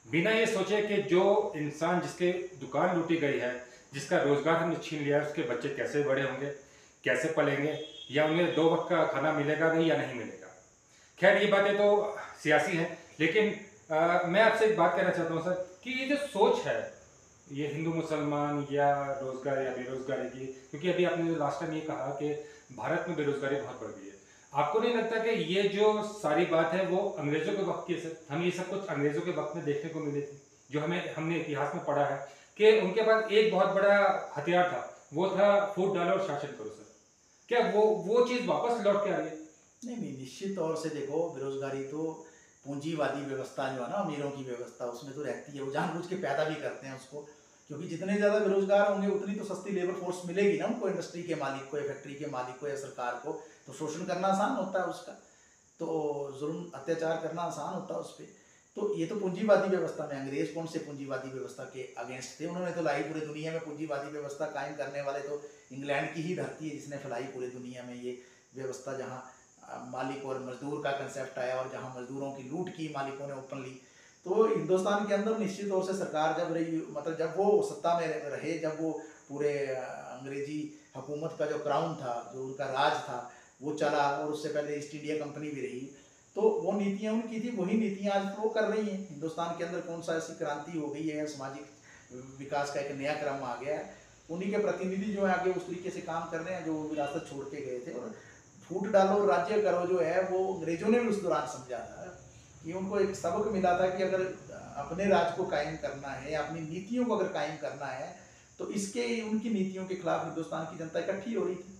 बिना ये सोचे कि जो इंसान जिसके दुकान लूटी गई है, जिसका रोजगार हमने छीन लिया है, उसके बच्चे कैसे बड़े होंगे, कैसे पलेंगे, या उन्हें 2 वक्त का खाना मिलेगा भी या नहीं मिलेगा। खैर, ये बातें तो सियासी हैं, लेकिन मैं आपसे एक बात कहना चाहता हूँ सर, कि ये जो सोच है ये हिंदू मुसलमान या रोजगार या बेरोजगारी की, क्योंकि अभी आपने जो लास्ट टाइम ये कहा कि भारत में बेरोजगारी बहुत बढ़ गई है, आपको नहीं लगता कि ये जो सारी बात है वो अंग्रेजों के वक्त की है? हम ये सब कुछ अंग्रेजों के वक्त में देखने को मिले थे, जो हमने इतिहास में पढ़ा है कि उनके पास एक बहुत बड़ा हथियार था, वो था फूट डालो और शासन करो सर। क्या वो चीज़ वापस लौट के आ रही है? नहीं, निश्चित तौर से देखो, बेरोजगारी तो पूंजीवादी व्यवस्था जो है ना, अमीरों की व्यवस्था, उसमें तो रहती है। वो जानबूझ के पैदा भी करते हैं उसको, क्योंकि जितने ज़्यादा बेरोजगार होंगे उतनी तो सस्ती लेबर फोर्स मिलेगी ना उनको, इंडस्ट्री के मालिक को या फैक्ट्री के मालिक को या सरकार को। तो शोषण करना आसान होता है उसका, तो जुल्म अत्याचार करना आसान होता है उस पर। तो ये तो पूंजीवादी व्यवस्था में, अंग्रेज कौन से पूंजीवादी व्यवस्था के अगेंस्ट थे? उन्होंने तो लाई पूरी दुनिया में पूंजीवादी व्यवस्था कायम करने वाले तो इंग्लैंड की ही धरती है जिसने फैलाई पूरी दुनिया में ये व्यवस्था, जहाँ मालिक और मजदूर का कंसेप्ट आया और जहाँ मजदूरों की लूट की मालिकों ने ओपनली। तो हिंदुस्तान के अंदर निश्चित तौर से सरकार जब रही, मतलब जब वो सत्ता में रहे, जब वो पूरे अंग्रेजी हुकूमत का जो क्राउन था, जो उनका राज था, वो चला, और उससे पहले ईस्ट इंडिया कंपनी भी रही, तो वो नीतियाँ उनकी थी, वही नीतियाँ आज फ्लो कर रही हैं हिंदुस्तान के अंदर। कौन सा ऐसी क्रांति हो गई है, सामाजिक विकास का एक नया क्रम आ गया है, उन्हीं के प्रतिनिधि जो है आगे उस तरीके से काम कर रहे हैं जो विरासत छोड़ के गए थे। और फूट डालो राज्य करो जो है, वो अंग्रेजों ने भी उस दौरान समझा था कि उनको एक सबक मिला था कि अगर अपने राज को कायम करना है, अपनी नीतियों को अगर कायम करना है, तो इसके उनकी नीतियों के खिलाफ हिंदुस्तान की जनता इकट्ठी हो रही थी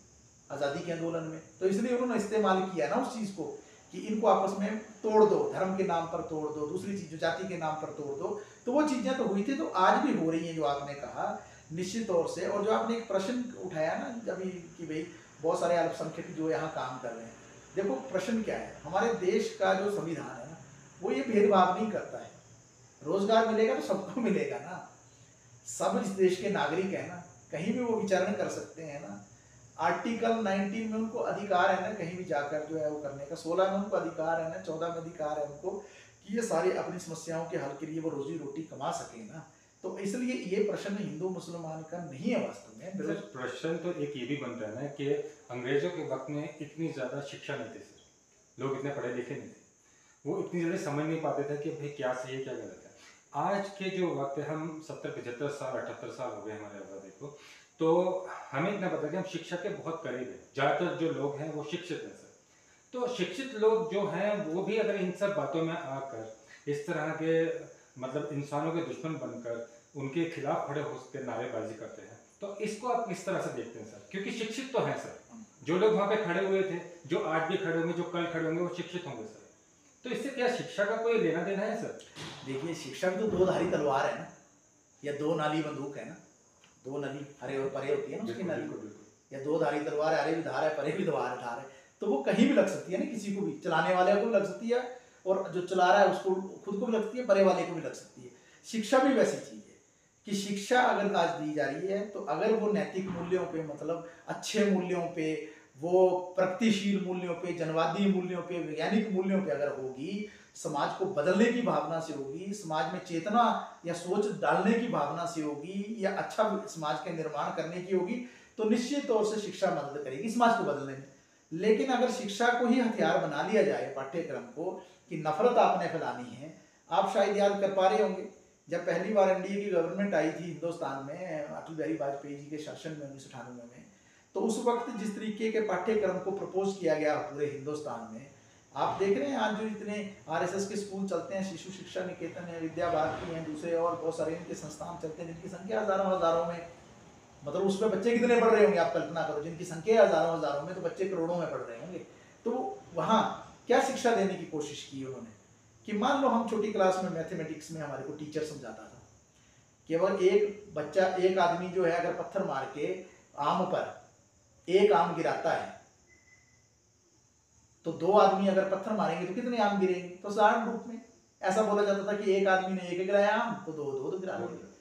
आज़ादी के आंदोलन में। तो इसलिए उन्होंने इस्तेमाल किया ना उस चीज़ को कि इनको आपस में तोड़ दो, धर्म के नाम पर तोड़ दो, दूसरी चीज जो जाति के नाम पर तोड़ दो। तो वो चीजें तो हुई थी, तो आज भी हो रही हैं जो आपने कहा निश्चित तौर से। और जो आपने एक प्रश्न उठाया ना जब कि भाई बहुत सारे अल्पसंख्यक जो यहाँ काम कर रहे हैं, देखो प्रश्न क्या है, हमारे देश का जो संविधान है ना, वो ये भेदभाव नहीं करता है। रोजगार मिलेगा तो सबको मिलेगा ना, सब इस देश के नागरिक है ना, कहीं भी वो विचरण कर सकते हैं ना। आर्टिकल 19 में उनको अधिकार है ना कहीं भी जाकर जो है वो करने का, 16 में उनको अधिकार है ना, 14 में अधिकार है उनको कि ये सारी अपनी समस्याओं के हल के लिए वो रोजी रोटी कमा सके ना। तो इसलिए ये प्रश्न हिंदू मुसलमान का नहीं है वास्तव में। प्रश्न तो एक ये भी बनता है ना कि अंग्रेजों के वक्त में इतनी ज़्यादा शिक्षा नहीं थी सर, लोग इतने पढ़े लिखे नहीं थे, वो इतनी जल्दी समझ नहीं पाते थे कि भाई क्या सही है क्या गलत है। आज के जो वक्त है, हम 70-75 साल 78 साल हो गए हमारे आज़ादी को, तो हमें इतना पता है कि हम शिक्षा के बहुत करीब हैं। ज़्यादातर जो लोग हैं वो शिक्षित हैं सर। तो शिक्षित लोग जो हैं वो भी अगर इन सब बातों में आकर इस तरह के मतलब इंसानों के दुश्मन बनकर उनके खिलाफ खड़े होकर नारेबाजी करते हैं, तो इसको आप किस तरह से देखते हैं सर? क्योंकि शिक्षित तो हैं सर, जो लोग वहाँ पे खड़े हुए थे, जो आज भी खड़े होंगे, जो कल खड़े होंगे, वो शिक्षित होंगे सर। तो इससे क्या शिक्षा का कोई लेना देना है सर? देखिए, शिक्षा की तो दो धारी तलवार है ना, या दो नाली बंदूक है ना, दो नली हरे और परे होती है ना उसकी नली, या दो धारी तलवार है, हरे भी धार है, परे भी धार है, तो वो कहीं भी लग सकती है ना, किसी को भी, चलाने वाले को भी लग सकती है और जो चला रहा है उसको खुद को भी लगती है, परे वाले को भी लग सकती है। शिक्षा भी वैसी चीज है कि शिक्षा अगर आज दी जा रही है तो अगर वो नैतिक मूल्यों पे, मतलब अच्छे मूल्यों पे, वो प्रगतिशील मूल्यों पे, जनवादी मूल्यों पे, वैज्ञानिक मूल्यों पे अगर होगी, समाज को बदलने की भावना से होगी, समाज में चेतना या सोच डालने की भावना से होगी, या अच्छा समाज का निर्माण करने की होगी, तो निश्चित तौर से शिक्षा मदद करेगी समाज को बदलने में। लेकिन अगर शिक्षा को ही हथियार बना लिया जाए, पाठ्यक्रम को, कि नफरत आपने फैलानी है, आप शायद याद कर पा रहे होंगे जब पहली बार एनडीए की गवर्नमेंट आई थी हिंदुस्तान में अटल बिहारी वाजपेयी जी के शासन में 1998 में, तो उस वक्त जिस तरीके के पाठ्यक्रम को प्रपोज किया गया पूरे हिंदुस्तान में, आप देख रहे हैं आज जो इतने आरएसएस के स्कूल चलते हैं, शिशु शिक्षा निकेतन है, विद्या भारती हैं, दूसरे और बहुत सारे इनके संस्थान चलते हैं जिनकी संख्या हजारों में, मतलब उसमें बच्चे कितने पढ़ रहे होंगे आप कल्पना करो, जिनकी संख्या हजारों में, तो बच्चे करोड़ों में पढ़ रहे होंगे। तो वहाँ क्या शिक्षा देने की कोशिश की उन्होंने कि मान लो हम छोटी क्लास में मैथमेटिक्स में हमारे को टीचर समझाता था, केवल एक बच्चा, एक आदमी जो है अगर पत्थर मार के आम पर एक आम गिराता है, तो दो आदमी अगर पत्थर मारेंगे तो कितने आम गिरेंगे? तो साधारण रूप में ऐसा बोला जाता था कि एक आदमी ने एक गिराया आम तो दो गिरा देंगे।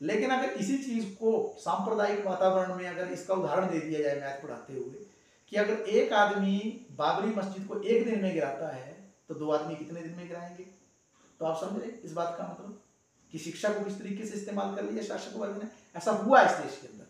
लेकिन अगर इसी चीज को सांप्रदायिक वातावरण में अगर इसका उदाहरण दे दिया जाए मैथ पढ़ाते हुए, कि अगर एक आदमी बाबरी मस्जिद को एक दिन में गिराता है तो दो आदमी कितने दिन में गिराएंगे? तो आप समझ रहे इस बात का मतलब कि शिक्षा को किस तरीके से इस्तेमाल कर लिया शासक वर्ग ने। ऐसा हुआ इस देश के अंदर।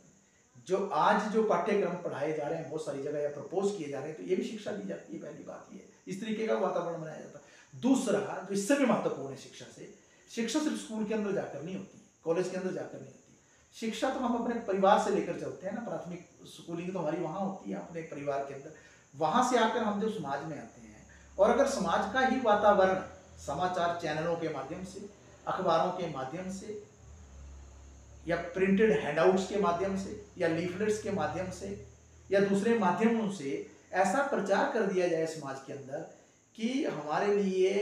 जो आज जो पाठ्यक्रम पढ़ाए जा रहे हैं बहुत सारी जगह या प्रपोज किए जा रहे हैं, तो ये भी शिक्षा दी जाती है। पहली बात ये, इस तरीके का वातावरण बनाया जाता है। दूसरा जो इससे भी महत्वपूर्ण है शिक्षा से, शिक्षा सिर्फ स्कूल के अंदर जाकर नहीं होती, कॉलेज के अंदर जाकर नहीं होती। शिक्षा तो हम अपने परिवार से लेकर चलते हैं ना, प्राथमिक स्कूलिंग तो हमारी वहाँ होती है अपने परिवार के अंदर। वहाँ से आकर हम जब समाज में आते हैं, और अगर समाज का ही वातावरण समाचार चैनलों के माध्यम से, अखबारों के माध्यम से, या प्रिंटेड हैंडआउट्स के माध्यम से, या लीफलेट्स के माध्यम से, या दूसरे माध्यमों से ऐसा प्रचार कर दिया जाए समाज के अंदर कि हमारे लिए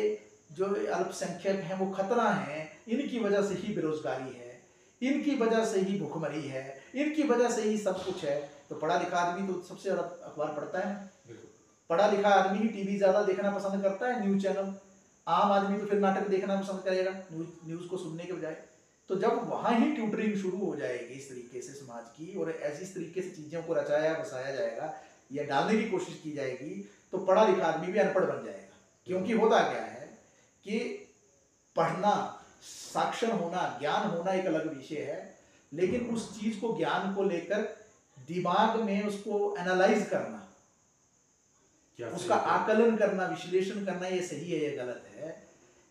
जो अल्पसंख्यक हैं वो खतरा हैं, इनकी वजह से ही बेरोजगारी है, इनकी वजह से ही भूखमरी है, इनकी वजह से ही सब कुछ है, तो पढ़ा लिखा आदमी तो सबसे ज्यादा अखबार पढ़ता है, पढ़ा लिखा आदमी ही टीवी ज्यादा देखना पसंद करता है, न्यूज चैनल। आम आदमी तो फिर नाटक देखना पसंद करेगा न्यूज को सुनने के बजाय। तो जब वहां ही ट्यूटरिंग शुरू हो जाएगी इस तरीके से समाज की, और ऐसी इस तरीके से चीजों को रचाया बसाया जाएगा या डालने की कोशिश की जाएगी, तो पढ़ा लिखा आदमी भी अनपढ़ बन जाएगा। क्योंकि होता क्या है कि पढ़ना, साक्षर होना, ज्ञान होना एक अलग विषय है, लेकिन उस चीज को, ज्ञान को लेकर दिमाग में उसको एनालाइज करना, उसका आकलन करना, विश्लेषण करना, ये सही है ये गलत है,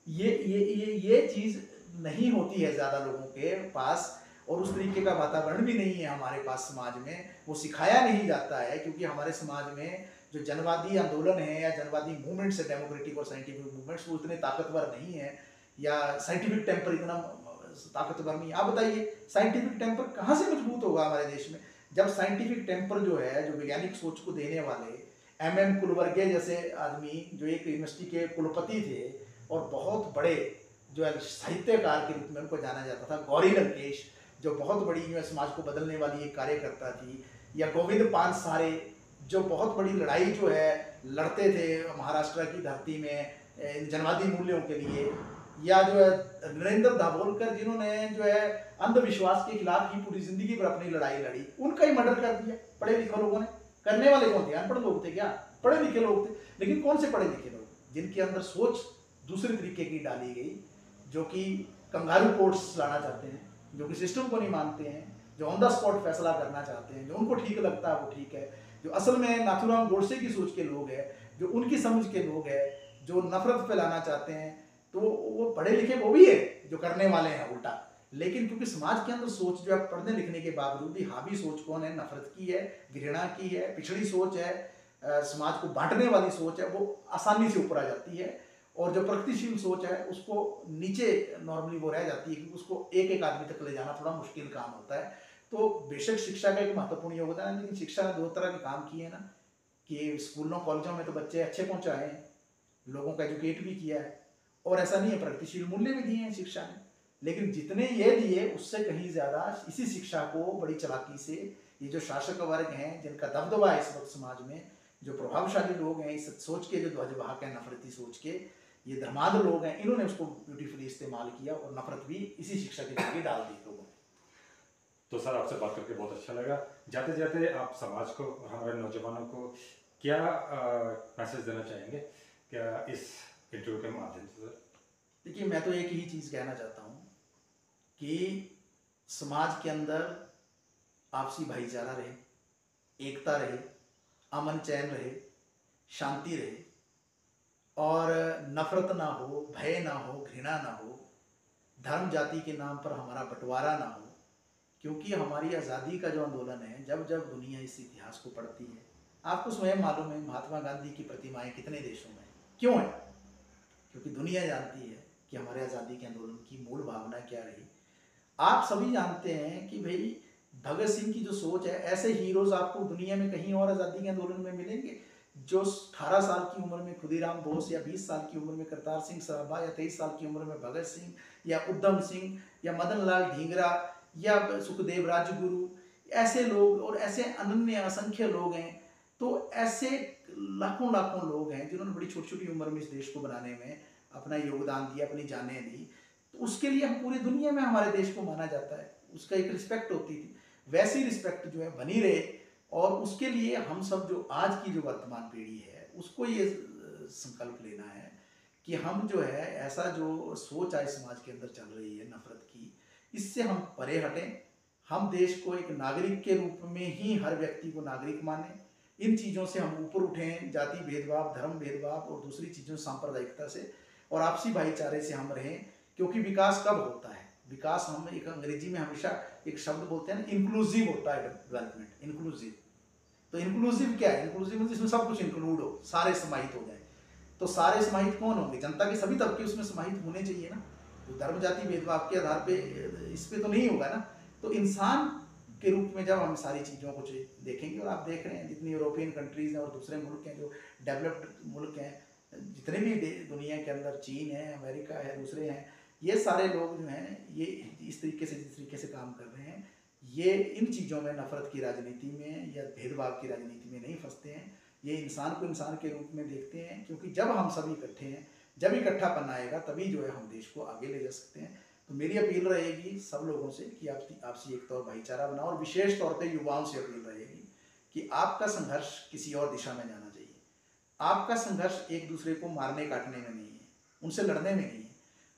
ये चीज नहीं होती है ज्यादा लोगों के पास, और उस तरीके का वातावरण भी नहीं है हमारे पास समाज में, वो सिखाया नहीं जाता है। क्योंकि हमारे समाज में जो जनवादी आंदोलन है या जनवादी मूवमेंट्स है, डेमोक्रेटिक और साइंटिफिक मूवमेंट्स, वो इतने ताकतवर नहीं है, या साइंटिफिक टेम्पर इतना ताकतवर नहीं। आप बताइए साइंटिफिक टेम्पर कहाँ से मजबूत होगा हमारे देश में, जब साइंटिफिक टेम्पर जो है, जो वैज्ञानिक सोच को देने वाले MM कुलवर्गे जैसे आदमी, जो एक यूनिवर्सिटी के कुलपति थे और बहुत बड़े जो साहित्यकार के रूप में उनको जाना जाता था, गौरी लंकेश, जो बहुत बड़ी समाज को बदलने वाली एक कार्यकर्ता थी, या गोविंद पानसारे, जो बहुत बड़ी लड़ाई जो है लड़ते थे महाराष्ट्र की धरती में जनवादी मूल्यों के लिए, या जो है नरेंद्र दाभोलकर, जिन्होंने जो है अंधविश्वास के खिलाफ ही पूरी जिंदगी पर अपनी लड़ाई लड़ी, उनका ही मर्डर कर दिया पढ़े लिखे लोगों ने। करने वाले कौन थे? अनपढ़ लोग थे क्या? पढ़े लिखे लोग थे। लेकिन कौन से पढ़े लिखे लोग? जिनके अंदर सोच दूसरे तरीके की डाली गई, जो कि कंगारू कोर्ट्स लाना चाहते हैं, जो कि सिस्टम को नहीं मानते हैं, जो ऑन द स्पॉट फैसला करना चाहते हैं, जो उनको ठीक लगता है वो ठीक है, जो असल में नाथूराम गोडसे की सोच के लोग हैं, जो उनकी समझ के लोग हैं, जो नफरत फैलाना चाहते हैं, तो वो पढ़े लिखे वो भी है जो करने वाले हैं उल्टा। लेकिन क्योंकि समाज के अंदर सोच जो है पढ़ने लिखने के बावजूद भी हावी सोच कौन है? नफरत की है, घृणा की है, पिछड़ी सोच है, समाज को बांटने वाली सोच है, वो आसानी से ऊपर आ जाती है। और जो प्रगतिशील सोच है उसको नीचे नॉर्मली वो रह जाती है, क्योंकि उसको एक एक आदमी तक ले जाना थोड़ा मुश्किल काम होता है। तो बेशक शिक्षा का एक महत्वपूर्ण योगदान है, लेकिन शिक्षा ने दो तरह के काम किए हैं ना, कि स्कूलों कॉलेजों में तो बच्चे अच्छे पहुंचाए हैं, लोगों को एजुकेट भी किया है, और ऐसा नहीं है, प्रगतिशील मूल्य भी दिए हैं शिक्षा ने। लेकिन जितने ये दिए उससे कहीं ज्यादा इसी शिक्षा को बड़ी चालाकी से ये जो शासक वर्ग हैं, जिनका दबदबा है इस वक्त समाज में, जो प्रभावशाली लोग हैं इस सोच के, जो ध्वजवाहक है नफरती सोच के, ये धर्मांध लोग हैं, इन्होंने उसको ब्यूटीफुली इस्तेमाल किया और नफरत भी इसी शिक्षा के जरिए डाल दी लोगों ने। तो सर आपसे बात करके बहुत अच्छा लगा। जाते जाते आप समाज को और हमारे नौजवानों को क्या मैसेज देना चाहेंगे क्या इस इंटरव्यू के माध्यम से? सर देखिए, मैं तो एक ही चीज़ कहना चाहता हूँ कि समाज के अंदर आपसी भाईचारा रहे, एकता रहे, अमन चैन रहे, शांति रहे, और नफरत ना हो, भय ना हो, घृणा ना हो, धर्म जाति के नाम पर हमारा बंटवारा ना हो। क्योंकि हमारी आज़ादी का जो आंदोलन है, जब जब दुनिया इस इतिहास को पढ़ती है, आपको स्वयं मालूम है महात्मा गांधी की प्रतिमाएं कितने देशों में क्यों है? क्योंकि दुनिया जानती है कि हमारे आज़ादी के आंदोलन की मूल भावना क्या रही। आप सभी जानते हैं कि भाई भगत सिंह की जो सोच है, ऐसे हीरोज आपको दुनिया में कहीं और आज़ादी के आंदोलन में मिलेंगे? जो 18 साल की उम्र में खुदीराम बोस, या 20 साल की उम्र में करतार सिंह सराभा, या 23 साल की उम्र में भगत सिंह, या उधम सिंह, या मदन लाल ढींगरा, या सुखदेव राजगुरु, ऐसे लोग और ऐसे अनन्य असंख्य लोग हैं। तो ऐसे लाखों लाखों लोग हैं जिन्होंने बड़ी छोटी छोटी उम्र में इस देश को बनाने में अपना योगदान दिया, अपनी जानें दी। तो उसके लिए हम पूरी दुनिया में हमारे देश को माना जाता है, उसका एक रिस्पेक्ट होती थी। वैसी रिस्पेक्ट जो है बनी रहे, और उसके लिए हम सब जो आज की जो वर्तमान पीढ़ी है उसको ये संकल्प लेना है कि हम जो है ऐसा जो सोच आज समाज के अंदर चल रही है नफरत की, इससे हम परे हटें। हम देश को एक नागरिक के रूप में ही हर व्यक्ति को नागरिक माने। इन चीज़ों से हम ऊपर उठें, जाति भेदभाव, धर्म भेदभाव और दूसरी चीज़ों सांप्रदायिकता से और आपसी भाईचारे से हम रहें। क्योंकि विकास कब होता है? विकास, हम एक अंग्रेजी में हमेशा एक शब्द बोलते हैं ना, इंक्लूसिव होता है डेवलपमेंट, इंक्लूसिव। तो इंक्लूसिव क्या है? इंक्लूसिव जिसमें सब कुछ इंक्लूड हो, सारे समाहित हो जाए। तो सारे समाहित कौन होंगे? जनता के सभी तबके उसमें समाहित होने चाहिए ना। तो धर्म जाति भेदभाव के आधार पे इस पे तो नहीं होगा ना। तो इंसान के रूप में जब हम सारी चीज़ों को देखेंगे, और आप देख रहे हैं जितनी यूरोपियन कंट्रीज़ हैं और दूसरे मुल्क हैं जो डेवलप्ड मुल्क हैं, जितने भी दुनिया के अंदर, चीन है, अमेरिका है, दूसरे हैं, ये सारे लोग जो हैं ये इस तरीके से, जिस तरीके से काम कर रहे हैं, ये इन चीज़ों में, नफरत की राजनीति में या भेदभाव की राजनीति में नहीं फंसते हैं। ये इंसान को इंसान के रूप में देखते हैं, क्योंकि जब हम सभी इकट्ठे हैं, जब इकट्ठापन आएगा तभी जो है हम देश को आगे ले जा सकते हैं। तो मेरी अपील रहेगी सब लोगों से कि आपसी एकता और भाईचारा बनाओ, और विशेष तौर पे युवाओं से अपील रहेगी कि आपका संघर्ष किसी और दिशा में जाना चाहिए। आपका संघर्ष एक दूसरे को मारने काटने में नहीं है, उनसे लड़ने में नहीं है।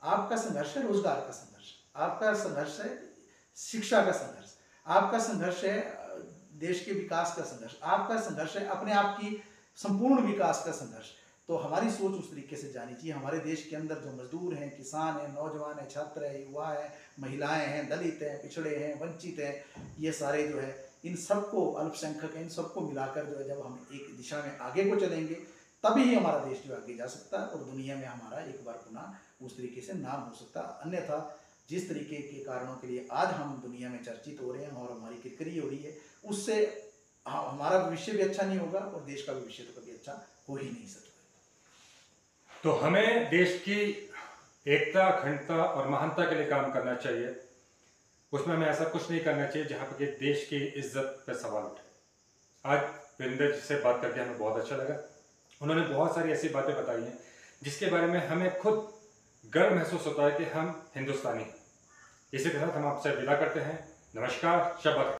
आपका संघर्ष है रोजगार का संघर्ष, आपका संघर्ष है शिक्षा का संघर्ष, आपका संघर्ष है देश के विकास का संघर्ष, आपका संघर्ष है अपने आप की संपूर्ण विकास का संघर्ष। तो हमारी सोच उस तरीके से जानी चाहिए। हमारे देश के अंदर जो मजदूर हैं, किसान हैं, नौजवान हैं, छात्र हैं, युवा हैं, महिलाएं हैं, दलित हैं, पिछड़े हैं, वंचित हैं, ये सारे जो है, इन सबको, अल्पसंख्यक हैं, इन सबको मिलाकर जो है जब हम एक दिशा में आगे को चलेंगे, तभी ही हमारा देश जो आगे जा सकता है और दुनिया में हमारा एक बार पुनः उस तरीके से नाम हो सकता है। अन्यथा जिस तरीके के कारणों के लिए आज हम दुनिया में चर्चित हो रहे हैं और हमारी किरकिरी हो रही है, उससे हमारा भविष्य भी अच्छा नहीं होगा और देश का भविष्य तो कभी अच्छा हो ही नहीं सकता। तो हमें देश की एकता, अखंडता और महानता के लिए काम करना चाहिए। उसमें हमें ऐसा कुछ नहीं करना चाहिए जहाँ पर देश की इज्जत पर सवाल उठे। आज वीरेंद्र जी से बात करके हमें बहुत अच्छा लगा। उन्होंने बहुत सारी ऐसी बातें बताई हैं जिसके बारे में हमें खुद गर्व महसूस होता है कि हम हिंदुस्तानी हैं। इसी के साथ हम आपसे विदा करते हैं। नमस्कार, शब्बा।